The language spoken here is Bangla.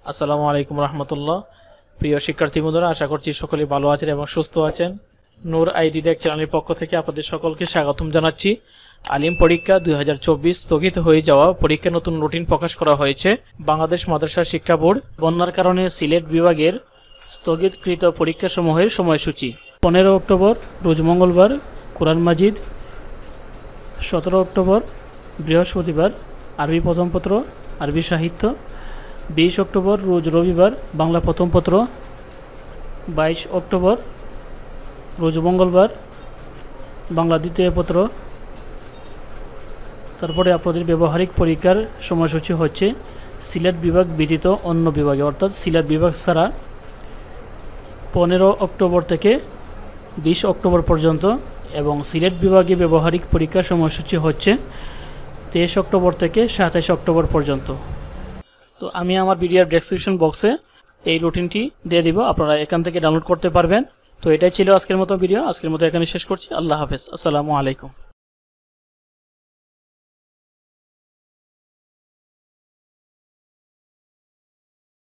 আসসালামু আলাইকুম রহমতুল্লাহ। প্রিয় শিক্ষার্থী বন্ধুরা, আশা করছি সকলেই ভালো আছেন এবং সুস্থ আছেন। নূর আইডিডেক চ্যানেলের পক্ষ থেকে আপনাদের সকলকে স্বাগতম জানাচ্ছি। আলিম পরীক্ষা 2024 স্থগিত হয়ে যাওয়া পরীক্ষা নতুন রুটিন প্রকাশ করা হয়েছে। বাংলাদেশ মাদ্রাসা শিক্ষা বোর্ড বন্যার কারণে সিলেট বিভাগের স্থগিতকৃত পরীক্ষাসমূহের সময়সূচি: 15 অক্টোবর রোজ মঙ্গলবার কোরআন মাজিদ, 17 অক্টোবর বৃহস্পতিবার আরবি প্রথম পত্র আরবি সাহিত্য, 20 অক্টোবর রোজ রবিবার বাংলা প্রথম পত্র, 22 অক্টোবর রোজ মঙ্গলবার বাংলা দ্বিতীয় পত্র। তারপরে আপনাদের ব্যবহারিক পরীক্ষার সময়সূচি হচ্ছে সিলেট বিভাগ ব্যতীত অন্য বিভাগে, অর্থাৎ সিলেট বিভাগ ছাড়া 15 অক্টোবর থেকে 20 অক্টোবর পর্যন্ত, এবং সিলেট বিভাগে ব্যবহারিক পরীক্ষার সময়সূচি হচ্ছে 23 অক্টোবর থেকে 27 অক্টোবর পর্যন্ত। তো আমি আমার ভিডিওর ডেসক্রিপশন বক্সে এই রুটিনটি দিয়ে দিব, আপনারা এখান থেকে ডাউনলোড করতে পারবেন। তো এটাই ছিল আজকের মতো ভিডিও। আজকের মতো এখানে শেষ করছি। আল্লাহ হাফেজ। আসসালামু আলাইকুম।